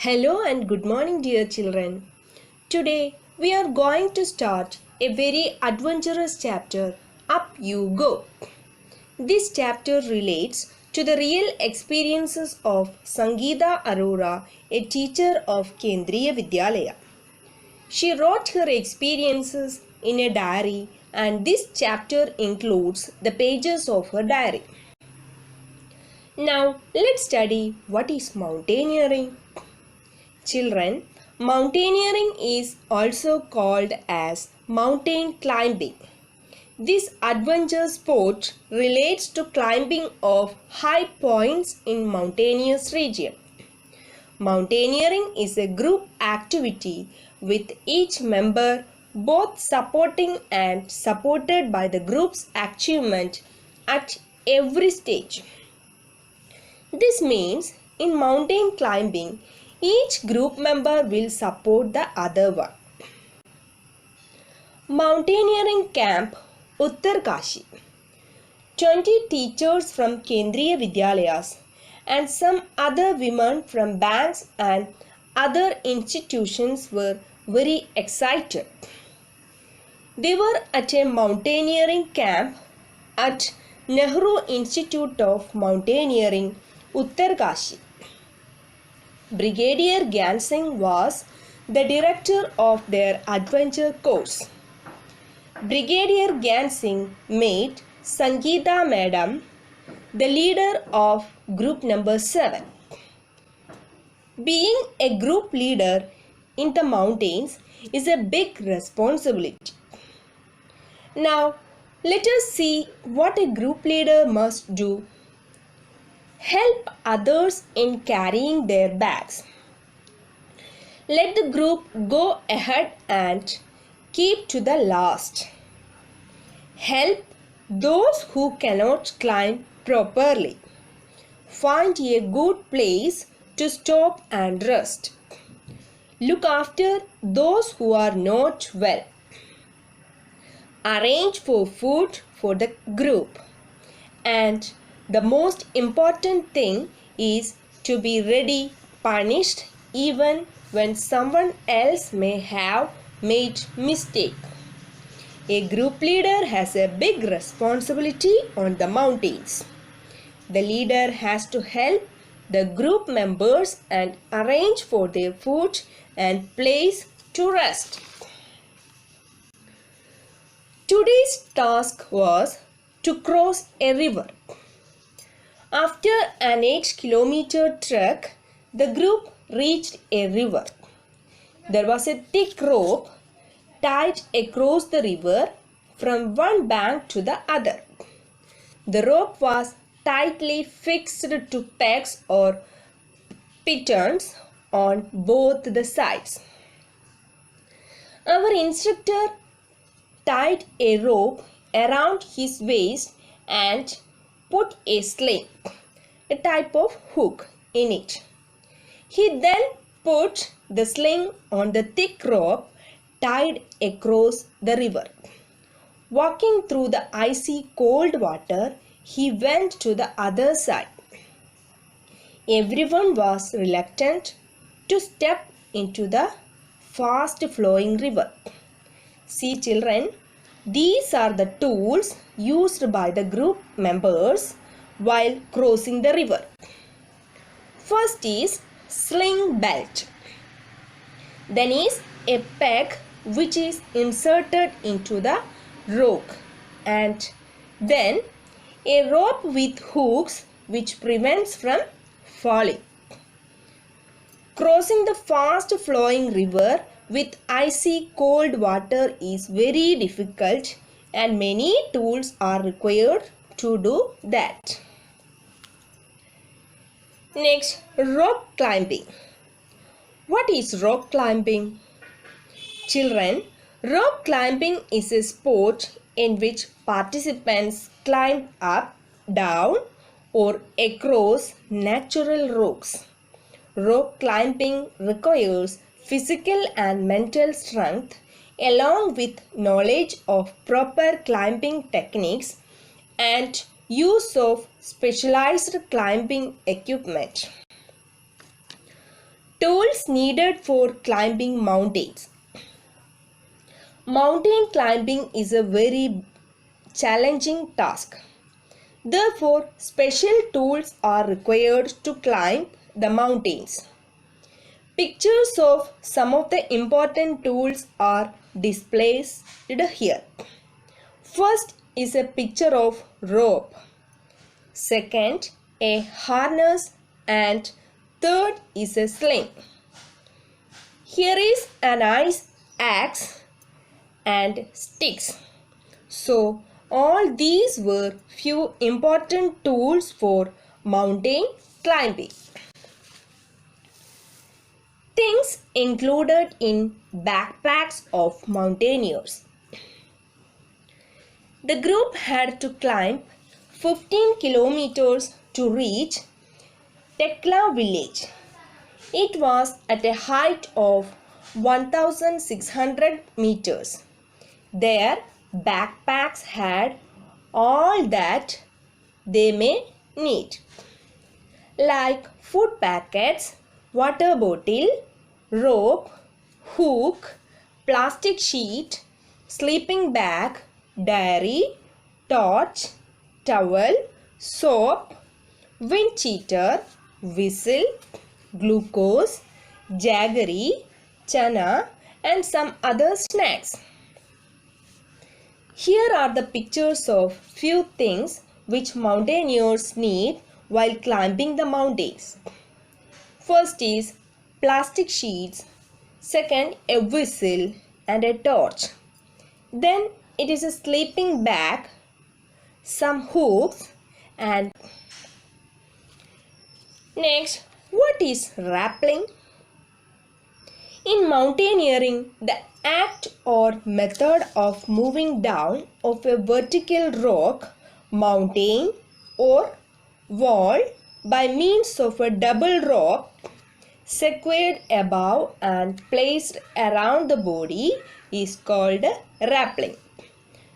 Hello and good morning, dear children. Today we are going to start a very adventurous chapter, Up You Go. This chapter relates to the real experiences of Sangeeta Arora, a teacher of Kendriya Vidyalaya. She wrote her experiences in a diary, and this chapter includes the pages of her diary. Now let's study what is mountaineering. Children, mountaineering is also called as mountain climbing. This adventure sport relates to climbing of high points in mountainous region. Mountaineering is a group activity with each member both supporting and supported by the group's achievement at every stage. This means in mountain climbing, each group member will support the other one. Mountaineering Camp, Uttarkashi. 20 teachers from Kendriya Vidyalayas and some other women from banks and other institutions were very excited. They were at a mountaineering camp at Nehru Institute of Mountaineering, Uttarkashi. Brigadier Gyan Singh was the director of their adventure course. Brigadier Gyan Singh made Sangeeta Madam the leader of group number 7. Being a group leader in the mountains is a big responsibility. Now, let us see what a group leader must do. Help others in carrying their bags. Let the group go ahead and keep to the last. Help those who cannot climb properly. Find a good place to stop and rest. Look after those who are not well. Arrange for food for the group. And the most important thing is to be ready, punished even when someone else may have made mistake. A group leader has a big responsibility on the mountains. The leader has to help the group members and arrange for their food and place to rest. Today's task was to cross a river. After an 8-kilometer trek, the group reached a river. There was a thick rope tied across the river from one bank to the other. The rope was tightly fixed to pegs or pitons on both the sides. Our instructor tied a rope around his waist and put a sling, a type of hook, in it. He then put the sling on the thick rope tied across the river. Walking through the icy cold water, he went to the other side. Everyone was reluctant to step into the fast-flowing river. See, children, these are the tools used by the group members while crossing the river. First is sling belt. Then is a peg which is inserted into the rope, and then a rope with hooks which prevents from falling. Crossing the fast flowing river with icy cold water is very difficult and many tools are required to do that. Next, rock climbing. What is rock climbing? Children, rock climbing is a sport in which participants climb up, down or across natural rocks. Rock climbing requires physical and mental strength along with knowledge of proper climbing techniques and use of specialized climbing equipment. Tools Skills needed for climbing mountains. Mountain climbing is a very challenging task. Therefore, special tools are required to climb the mountains. Pictures of some of the important tools are displayed here. First is a picture of rope. Second, a harness, and third is a sling. Here is an ice axe and sticks. So, all these were few important tools for mountain climbing. Things included in backpacks of mountaineers. The group had to climb 15 kilometers to reach Tekla village. It was at a height of 1600 meters. Their backpacks had all that they may need, like food packets, water bottle, rope, hook, plastic sheet, sleeping bag, diary, torch, towel, soap, wind cheater, whistle, glucose, jaggery, chana, and some other snacks. Here are the pictures of few things which mountaineers need while climbing the mountains. First is plastic sheets, second a whistle and a torch. Then it is a sleeping bag, some hooks, and next, what is rappelling? In mountaineering, the act or method of moving down of a vertical rock, mountain or wall by means of a double rope secured above and placed around the body is called rappelling.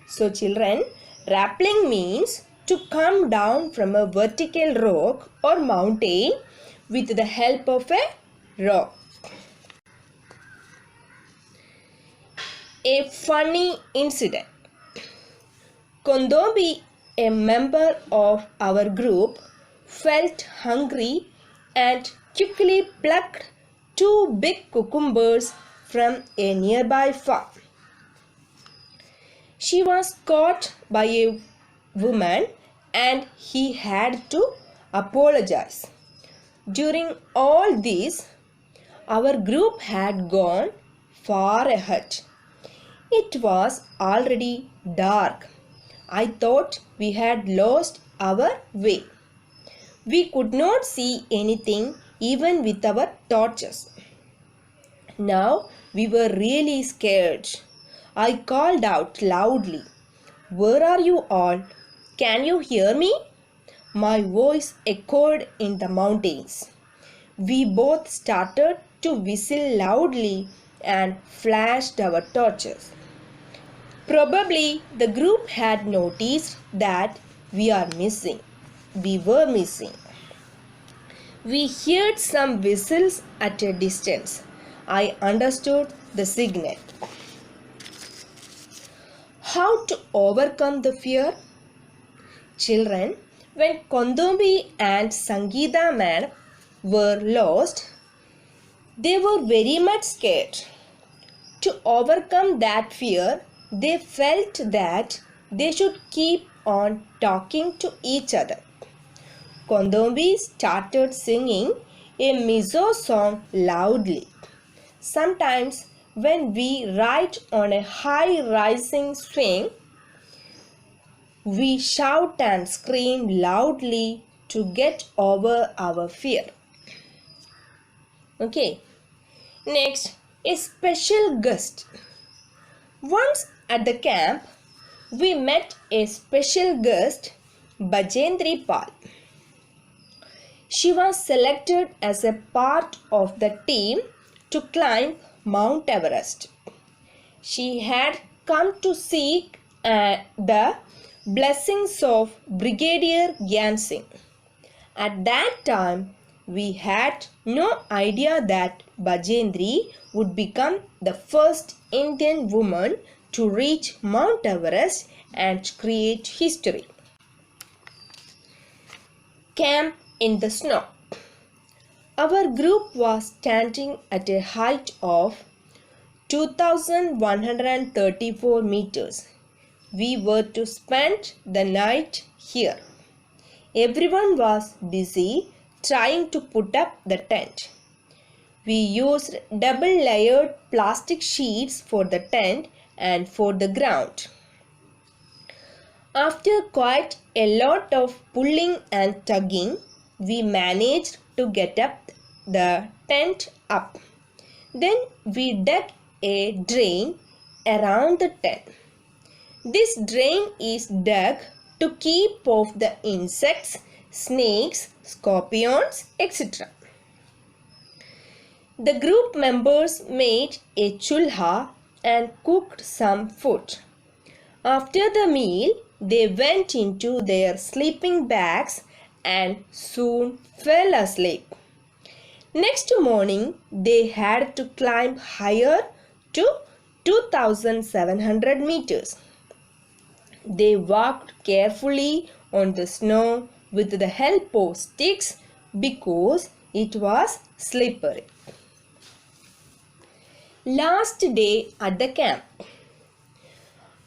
So children, rappelling means to come down from a vertical rock or mountain with the help of a rope. A funny incident. Kondombi, a member of our group, felt hungry and quickly plucked 2 big cucumbers from a nearby farm. She was caught by a woman and he had to apologize. During all this, our group had gone far ahead. It was already dark. I thought we had lost our way. We could not see anything even with our torches. Now we were really scared. I called out loudly, "Where are you all? Can you hear me?" My voice echoed in the mountains. We both started to whistle loudly and flashed our torches. Probably the group had noticed that we were missing. We heard some whistles at a distance. I understood the signal. How to overcome the fear? Children, when Kondombi and Sangeeta man were lost, they were very much scared. To overcome that fear, they felt that they should keep on talking to each other. Kondombi started singing a Mizo song loudly. Sometimes when we ride on a high rising swing, we shout and scream loudly to get over our fear. Okay. Next, a special guest. Once at the camp, we met a special guest, Bajendri Pal. She was selected as a part of the team to climb Mount Everest. She had come to seek the blessings of Brigadier Gyan Singh. At that time, we had no idea that Bajendri would become the first Indian woman to reach Mount Everest and create history. Camp in the snow. Our group was standing at a height of 2,134 meters. We were to spend the night here. Everyone was busy trying to put up the tent. We used double-layered plastic sheets for the tent and for the ground. After quite a lot of pulling and tugging, we managed to get up the tent up. Then we dug a drain around the tent. This drain is dug to keep off the insects, snakes, scorpions, etc. The group members made a chulha and cooked some food. After the meal, they went into their sleeping bags and soon fell asleep. Next morning, they had to climb higher to 2,700 meters. They walked carefully on the snow with the help of sticks because it was slippery. Last day at the camp.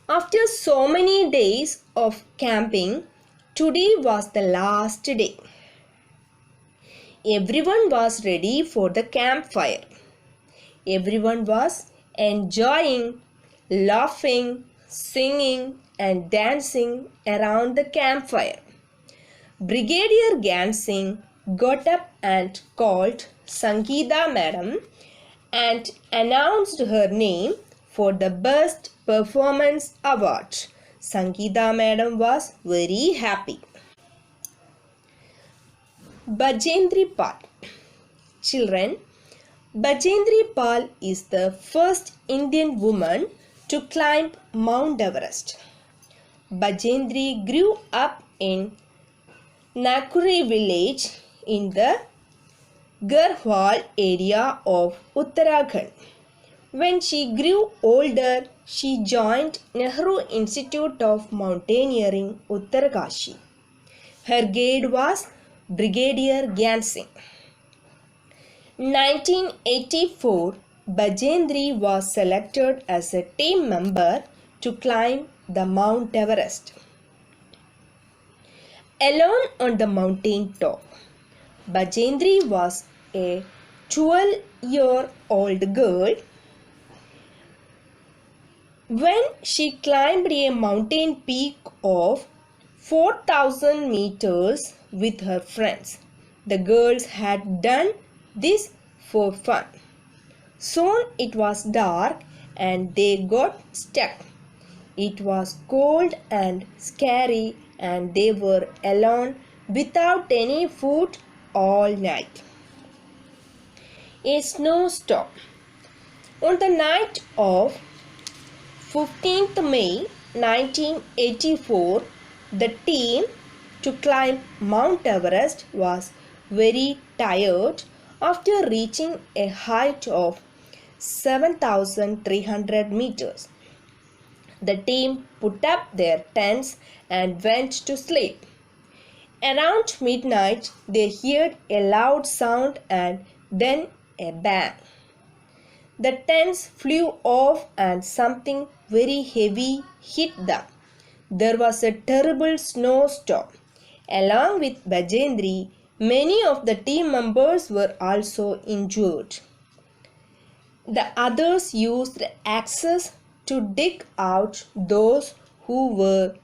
After so many days of camping, today was the last day. Everyone was ready for the campfire. Everyone was enjoying, laughing, singing and dancing around the campfire. Brigadier Gansing got up and called Sangeeta Madam and announced her name for the Best Performance Award. Sangeeta Madam was very happy. Bajendri Pal. Children, Bajendri Pal is the first Indian woman to climb Mount Everest. Bajendri grew up in Nakuri village in the Garhwal area of Uttarakhand. When she grew older, she joined Nehru Institute of Mountaineering, Uttarkashi. Her guide was Brigadier Gansing. 1984, Bajendri was selected as a team member to climb the Mount Everest. Alone on the mountain top, Bajendri was a 12-year-old girl when she climbed a mountain peak of 4,000 meters with her friends. The girls had done this for fun. Soon it was dark and they got stuck. It was cold and scary and they were alone without any food all night. A snowstorm. On the night of 15th May 1984, the team to climb Mount Everest was very tired after reaching a height of 7,300 meters. The team put up their tents and went to sleep. Around midnight, they heard a loud sound and then a bang. The tents flew off and something very heavy hit them. There was a terrible snowstorm. Along with Bajendri, many of the team members were also injured. The others used axes to dig out those who were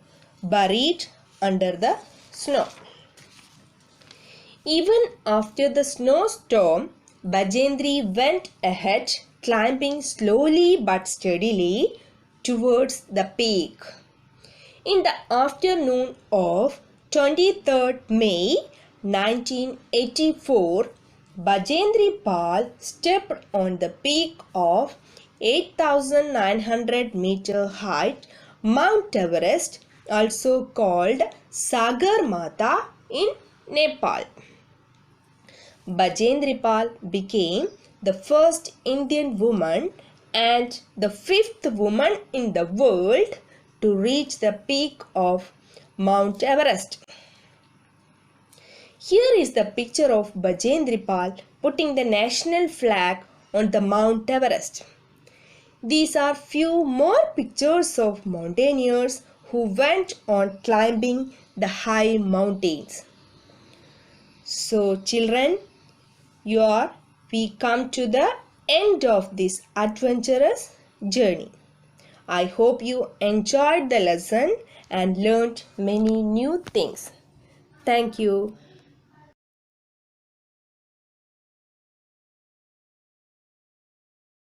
buried under the snow. Even after the snowstorm, Bajendri went ahead, climbing slowly but steadily towards the peak. In the afternoon of 23rd May 1984, Bajendri Pal stepped on the peak of 8,900 meter height Mount Everest, also called Sagar Mata in Nepal. Bajendripal became the first Indian woman and the fifth woman in the world to reach the peak of Mount Everest. Here is the picture of Bajendripal putting the national flag on the Mount Everest. These are few more pictures of mountaineers who went on climbing the high mountains. So children, we come to the end of this adventurous journey. I hope you enjoyed the lesson and learned many new things. Thank you.